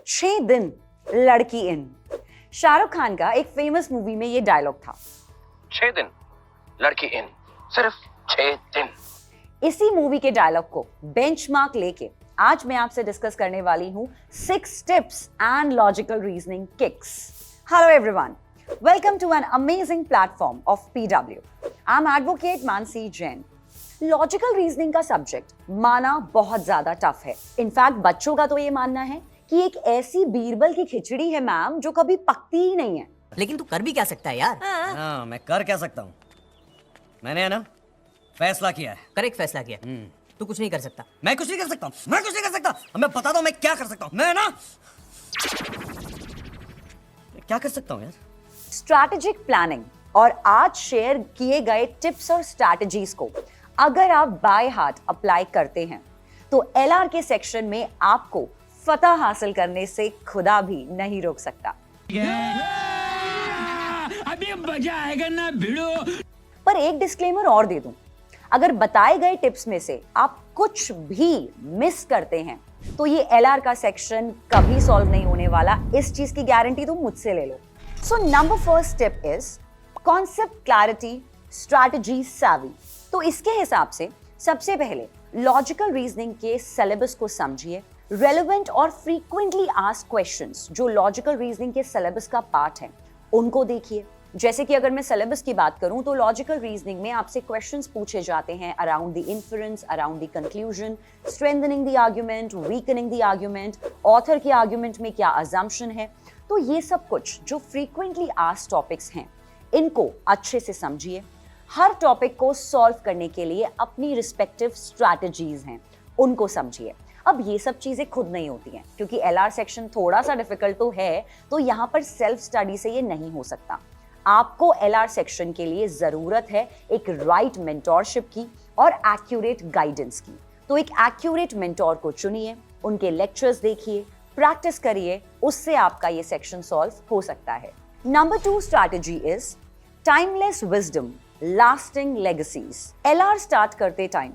6 दिन लड़की इन। शाहरुख खान का एक फेमस मूवी में ये डायलॉग था, 6 दिन लड़की इन, सिर्फ 6 दिन। इसी मूवी के डायलॉग को बेंचमार्क लेके आज मैं आपसे डिस्कस करने वाली हूं 6 tips and logical reasoning kicks. Hello everyone, welcome to an amazing platform of PW। I am advocate Mansi Jain. Logical reasoning का सब्जेक्ट माना बहुत ज्यादा टफ है। इनफैक्ट बच्चों का तो ये मानना है कि एक ऐसी बीरबल की खिचड़ी है मैम जो कभी पकती ही नहीं है। लेकिन तू कर भी क्या सकता है यार? हाँ, मैं कर क्या सकता हूँ? मैंने है ना फैसला किया है। करेक्ट फैसला किया। तू कुछ नहीं कर सकता। मैं कुछ नहीं कर सकता। मैं कुछ नहीं कर सकता। मैं बताता हूँ मैं क्या कर सकता हूँ। मैं क्या कर सकता हूँ यार? स्ट्रैटेजिक प्लानिंग और आज शेयर किए गए टिप्स और स्ट्रैटेजीज को अगर आप बाय हार्ट अप्लाई करते हैं तो LR के सेक्शन में आपको फतह हासिल करने से खुदा भी नहीं रोक सकता। अभी मजा आएगा ना भिड़ो। पर एक डिस्क्लेमर और दे दूं, अगर बताए गए टिप्स में से आप कुछ भी मिस करते हैं तो ये LR का सेक्शन कभी सॉल्व नहीं होने वाला। इस चीज की गारंटी तो मुझसे ले लो। So number first tip is concept clarity, strategy savvy। तो इसके हिसाब से सबसे पहले लॉजिकल रीजनिंग के सिलेबस को समझिए। रेलेवेंट और फ्रीक्वेंटली आस्क्ड क्वेश्चंस जो लॉजिकल रीजनिंग के सिलेबस का पार्ट है उनको देखिए। जैसे कि अगर मैं सिलेबस की बात करूं तो लॉजिकल रीजनिंग में आपसे क्वेश्चंस पूछे जाते हैं around the inference, around the conclusion, strengthening the argument, weakening the argument, author के आर्गुमेंट में क्या अजम्पशन है। तो ये सब कुछ जो फ्रीक्वेंटली आस्क्ड टॉपिक्स हैं इनको अच्छे से समझिए। हर टॉपिक को सॉल्व करने के लिए अपनी रिस्पेक्टिव स्ट्रैटेजीज हैं, उनको समझिए। अब ये सब चीजें खुद नहीं होती हैं क्योंकि LR सेक्शन थोड़ा सा डिफिकल्ट तो है, तो यहाँ पर सेल्फ स्टडी से ये नहीं हो सकता। आपको LR सेक्शन के लिए जरूरत है एक राइट मेंटोरशिप की और एक्यूरेट गाइडेंस की। तो एक एक्यूरेट मेंटोर को चुनिए, उनके लेक्चर्स देखिए, प्रैक्टिस करिए, उससे आपका ये सेक्शन सॉल्व हो सकता है। Number 2 strategy is timeless wisdom, lasting legacies. LR start करते टाइम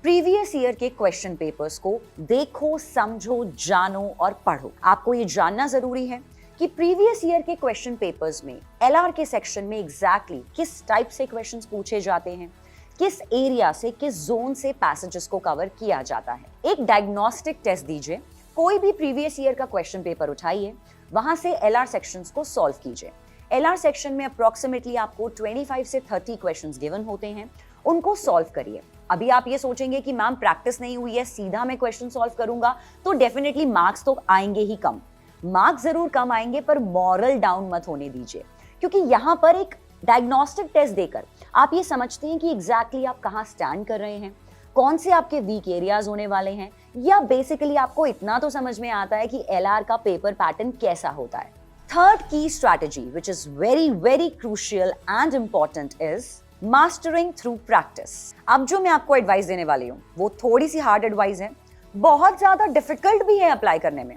प्रीवियस ईयर के क्वेश्चन पेपर्स को देखो, समझो, जानो और पढ़ो। आपको ये जानना जरूरी है कि प्रीवियस ईयर के क्वेश्चन पेपर्स में LR के सेक्शन में एग्जैक्टली किस टाइप से क्वेश्चंस पूछे जाते हैं, किस एरिया से, किस जोन से पैसेजेस को कवर किया जाता है। एक डायग्नोस्टिक टेस्ट दीजिए, कोई भी प्रीवियस ईयर का क्वेश्चन पेपर उठाइए, वहां से LR सेक्शंस को सॉल्व कीजिए। LR सेक्शन में अप्रोक्सीमेटली आपको 25 से 30 क्वेश्चंस गिवन होते हैं, उनको सॉल्व करिए। अभी आप ये सोचेंगे कि मैम प्रैक्टिस नहीं हुई है, सीधा मैं क्वेश्चन सॉल्व करूंगा तो डेफिनेटली मार्क्स तो आएंगे ही कम। मार्क्स जरूर कम आएंगे पर मॉरल डाउन मत होने दीजिए, क्योंकि यहाँ पर एक डायग्नोस्टिक टेस्ट देकर आप ये समझते हैं कि एग्जैक्टली आप कहाँ स्टैंड कर रहे हैं, कौन से आपके वीक एरियाज होने वाले हैं, या बेसिकली आपको इतना तो समझ में आता है कि LR का पेपर पैटर्न कैसा होता है। थर्ड की strategy which is very very crucial and important is mastering through practice. अब जो मैं आपको एडवाइस देने वाली हूँ वो थोड़ी सी हार्ड एडवाइस है, बहुत ज्यादा डिफिकल्ट भी है अप्लाई करने में,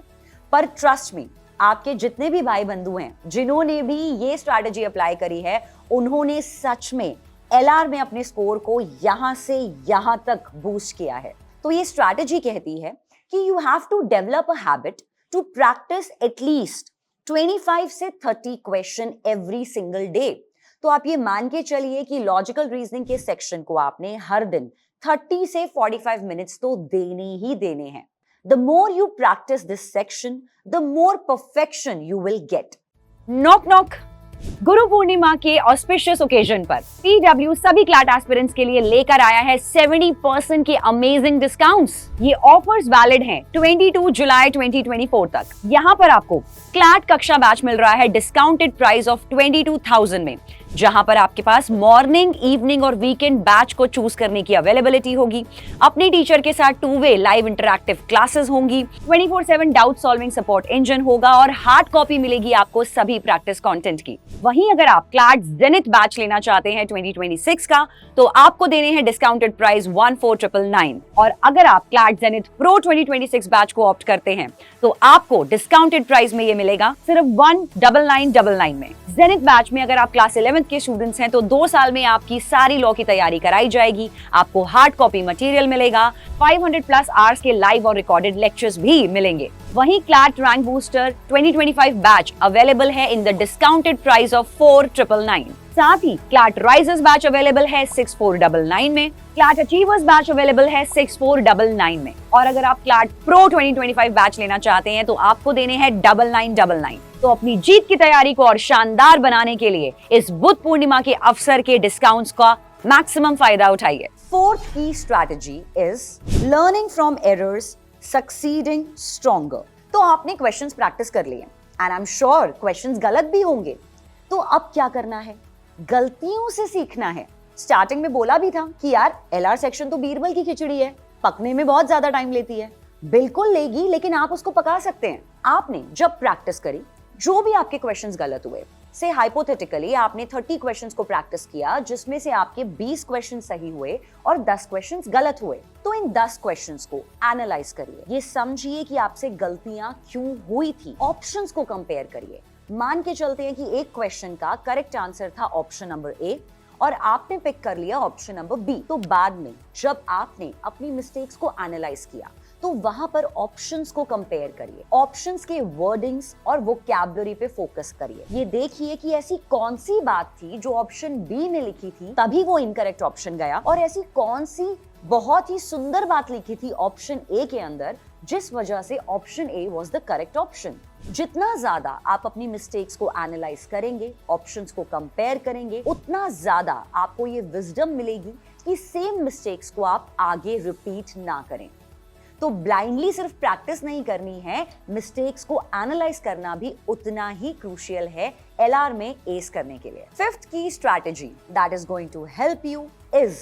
पर ट्रस्ट मी, आपके जितने भी भाई बंधु हैं जिन्होंने भी ये स्ट्रैटेजी अप्लाई करी है उन्होंने सच में LR में अपने स्कोर को यहां से यहां तक बूस्ट किया है। तो ये स्ट्रैटेजी कहती है कि you have to develop a habit to practice at least 25 से 30 क्वेश्चन एवरी सिंगल डे। तो आप ये मान के चलिए कि लॉजिकल रीजनिंग के सेक्शन को आपने हर दिन 30 से 45 मिनट्स तो देने ही देने हैं। The more you practice this section, the more perfection you will get. Knock knock. Guru Purnima के ऑस्पिशियस ओकेजन पर PW सभी क्लैट एस्पिरेंट्स के लिए लेकर आया है 70% के अमेजिंग डिस्काउंट्स। ये ऑफर्स वैलिड हैं 22 जुलाई 2024 तक। यहाँ पर आपको क्लैट कक्षा बैच मिल रहा है डिस्काउंटेड प्राइस ऑफ 22,000 में, जहां पर आपके पास मॉर्निंग, इवनिंग और वीकेंड बैच को चूज करने की अवेलेबिलिटी होगी। अपने टीचर के साथ 2-वे लाइव इंटरैक्टिव क्लासेस होंगी, 24/7 डाउट सॉल्विंग सपोर्ट इंजन होगा और हार्ड कॉपी मिलेगी आपको सभी प्रैक्टिस कंटेंट की। वहीं अगर आप क्लैट जेनिथ बैच लेना चाहते हैं 2026 का, तो आपको देने हैं डिस्काउंटेड प्राइस 14,999। और अगर आप क्लैट जेनिथ प्रो 2026 बैच को ऑप्ट करते हैं तो आपको डिस्काउंटेड प्राइस में ये मिलेगा सिर्फ 19,999 में। जेनिथ बैच में अगर आप क्लास 11 11th के स्टूडेंट्स हैं तो 2 साल में आपकी सारी लॉ की तैयारी कराई जाएगी। आपको हार्ड कॉपी मटेरियल मिलेगा, 500 प्लस आवर्स के लाइव और रिकॉर्डेड लेक्चर्स भी मिलेंगे। वहीं CLAT rank booster 2025 batch available है in the discounted price of 4999। साथ ही क्लैट राइजर्स बैच अवेलेबल है 6499 में, क्लैट अचीवर्स बैच अवेलेबल है 6499 में, और अगर आप क्लैट प्रो 2025 बैच लेना चाहते हैं तो आपको देने हैं 9999। तो अपनी जीत की तैयारी को और शानदार बनाने के लिए इस बुद्ध पूर्णिमा के अवसर के डिस्काउंट्स का मैक्सिमम फायदा उठाइए। फोर्थ की strategy is learning from errors, succeeding stronger. तो आपने क्वेश्चंस प्रैक्टिस कर लिए and I am sure questions गलत भी होंगे। तो अब क्या करना है? गलतियों से सीखना है। स्टार्टिंग में बोला भी था कि यार एलआर सेक्शन तो बीरबल की खिचड़ी है, पकने में बहुत ज्यादा टाइम लेती है। बिल्कुल लेगी, लेकिन आप उसको पका सकते हैं। आपने जब प्रैक्टिस करी, जो भी आपके क्वेश्चंस गलत हुए, से हाइपोथेटिकली आपने 30 क्वेश्चंस को प्रैक्टिस किया जिसमें से आपके 20 क्वेश्चन सही हुए और 10 क्वेश्चंस गलत हुए, तो इन 10 क्वेश्चंस को एनालाइज करिए। ये समझिए कि आपसे गलतियां क्यों हुई थी। ऑप्शंस को कंपेयर करिए। मान के चलते हैं कि एक क्वेश्चन का करेक्ट आंसर था ऑप्शन नंबर ए और आपने पिक कर लिया ऑप्शन नंबर बी। तो बाद में जब आपने अपनी मिस्टेक्स को एनालाइज किया तो वहां पर ऑप्शंस को कंपेयर करिए, ऑप्शंस के वर्डिंग्स और वोकैबुलरी पे फोकस करिए। ये देखिए कि ऐसी कौन सी बात थी जो ऑप्शन बी में लिखी थी तभी वो इनकरेक्ट ऑप्शन गया, और ऐसी कौन सी बहुत ही सुंदर बात लिखी थी ऑप्शन ए के अंदर जिस वजह से option A was the correct option. जितना ज्यादा आप अपनी मिस्टेक्स को एनालाइज करेंगे, ऑप्शंस को कंपेयर करेंगे, उतना ज्यादा आपको ये विजडम मिलेगी कि सेम मिस्टेक्स को आप आगे रिपीट ना करें। तो ब्लाइंडली सिर्फ प्रैक्टिस नहीं करनी है, मिस्टेक्स को एनालाइज करना भी उतना ही क्रूशियल है एलआर में एस करने के लिए। फिफ्थ की strategy that is going to help you is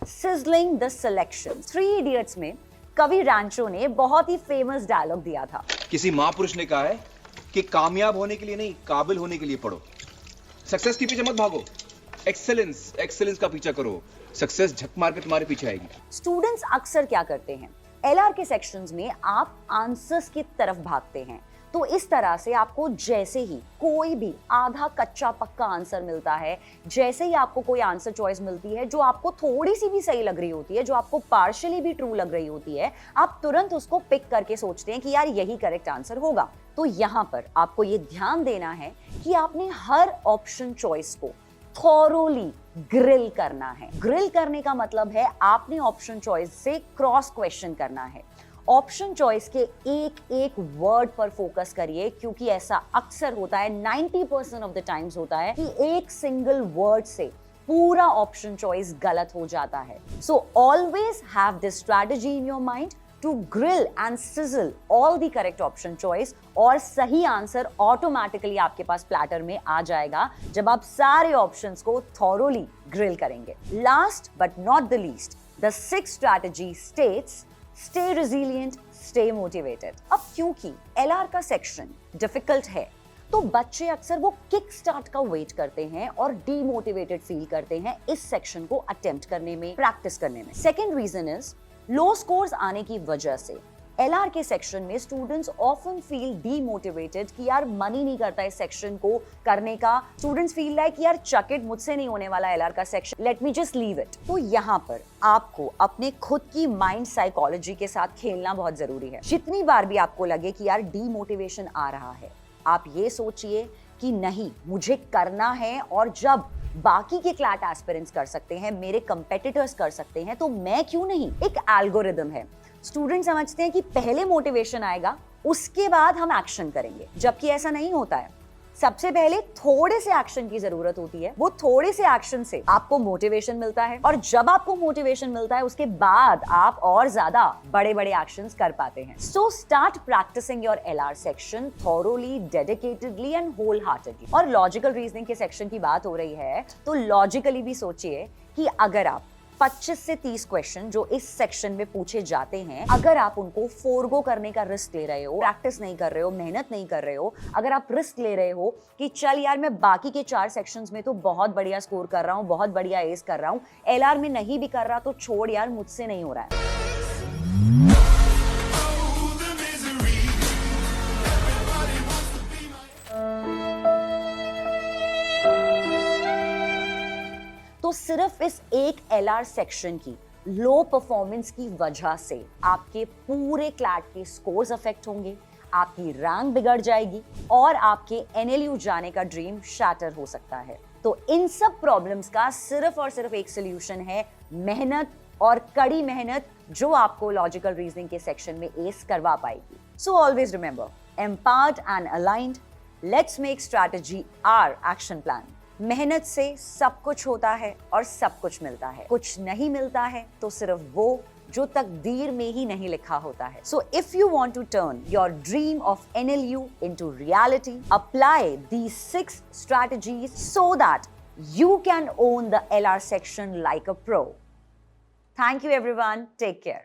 sizzling the selection. 3 idiots में कवि रैंचो ने बहुत ही फेमस डायलॉग दिया था। किसी महापुरुष ने कहा है कि कामयाब होने के लिए नहीं, काबिल होने के लिए पढ़ो। सक्सेस के पीछे मत भागो, एक्सेलेंस का पीछा करो। सक्सेस झक मार के तुम्हारे पीछे आएगी। स्टूडेंट्स अक्सर क्या करते हैं, एलआर के सेक्शंस में आप आंसर्स की तरफ भागते हैं। तो इस तरह से आपको जैसे ही कोई भी आधा कच्चा पक्का आंसर मिलता है, जैसे ही आपको कोई आंसर चॉइस मिलती है जो आपको थोड़ी सी भी सही लग रही होती है, जो आपको पार्शियली भी ट्रू लग रही होती है, आप तुरंत उसको पिक करके सोचते हैं कि यार यही करेक्ट आंसर होगा। तो यहाँ पर आपको ये ध्यान देना है कि आपने हर ऑप्शन चॉइस को थॉरोली ग्रिल करना है। ग्रिल करने का मतलब है आपने ऑप्शन चॉइस से क्रॉस क्वेश्चन करना है। ऑप्शन चॉइस के एक एक वर्ड पर फोकस करिए, क्योंकि ऐसा अक्सर होता है, 90% ऑफ द टाइम्स होता है कि एक सिंगल वर्ड से पूरा ऑप्शन चॉइस गलत हो जाता है। So always have this strategy in your mind to grill and sizzle all the correct option choice, और सही आंसर ऑटोमेटिकली आपके पास प्लेटर में आ जाएगा जब आप सारे ऑप्शंस को थॉरोली ग्रिल करेंगे। Last but not the least, the sixth strategy states stay resilient, stay motivated. अब क्योंकि एलआर का सेक्शन डिफिकल्ट है तो बच्चे अक्सर वो किक स्टार्ट का वेट करते हैं और डीमोटिवेटेड फील करते हैं इस सेक्शन को अटेम्प्ट करने में, प्रैक्टिस करने में। Second reason is low scores आने की वजह से एलआर के सेक्शन में स्टूडेंट्स ऑफन फील डीमोटिवेटेड कि यार मन ही नहीं करता इस सेक्शन को करने का। स्टूडेंट्स फील लाइक यार चक इट, मुझसे नहीं होने वाला एलआर का section, let me just leave it. तो यहाँ पर आपको अपने खुद की माइंड साइकोलॉजी के साथ खेलना बहुत जरूरी है। जितनी बार भी आपको लगे कि यार डीमोटिवेशन आ रहा है, आप ये सोचिए कि नहीं, मुझे करना है, और जब बाकी के क्लैट एस्पिरेंट्स कर सकते हैं, मेरे कंपेटिटर्स कर सकते हैं, तो मैं क्यों नहीं। एक एल्गोरिदम है, स्टूडेंट समझते हैं कि पहले मोटिवेशन आएगा उसके बाद हम एक्शन करेंगे, जबकि ऐसा नहीं होता है। सबसे पहले थोड़े से एक्शन की जरूरत होती है, वो थोड़े से एक्शन से आपको मोटिवेशन मिलता है, और जब आपको मोटिवेशन मिलता है उसके बाद आप और ज्यादा बड़े बड़े एक्शंस कर पाते हैं। So start practicing your LR section thoroughly, dedicatedly and whole heartedly. और लॉजिकल रीजनिंग के सेक्शन की बात हो रही है तो लॉजिकली भी सोचिए कि अगर आप 25 से 30 क्वेश्चन जो इस सेक्शन में पूछे जाते हैं, अगर आप उनको फोरगो करने का रिस्क ले रहे हो, प्रैक्टिस नहीं कर रहे हो, मेहनत नहीं कर रहे हो, अगर आप रिस्क ले रहे हो कि चल यार मैं बाकी के 4 सेक्शंस में तो बहुत बढ़िया स्कोर कर रहा हूँ, बहुत बढ़िया एस कर रहा हूँ, एलआर में नहीं भी कर रहा तो छोड़ यार, मुझसे नहीं हो रहा है। सिर्फ इस एक LR सेक्शन की लो परफॉर्मेंस की वजह से आपके पूरे क्लैट के स्कोर्स अफेक्ट होंगे, आपकी रैंक बिगड़ जाएगी और आपके NLU जाने का ड्रीम शैटर हो सकता है। तो इन सब प्रॉब्लम्स का सिर्फ और सिर्फ एक सोल्यूशन है, मेहनत और कड़ी मेहनत, जो आपको लॉजिकल रीजनिंग के सेक्शन में एस करवा पाएगी। So always remember, empowered and aligned, let's make strategy our action plan. मेहनत से सब कुछ होता है और सब कुछ मिलता है, कुछ नहीं मिलता है तो सिर्फ वो जो तकदीर में ही नहीं लिखा होता है। So if you want to turn your dream of NLU into reality, apply these 6 strategies so that you can own the LR section like a pro. Thank you everyone. Take care.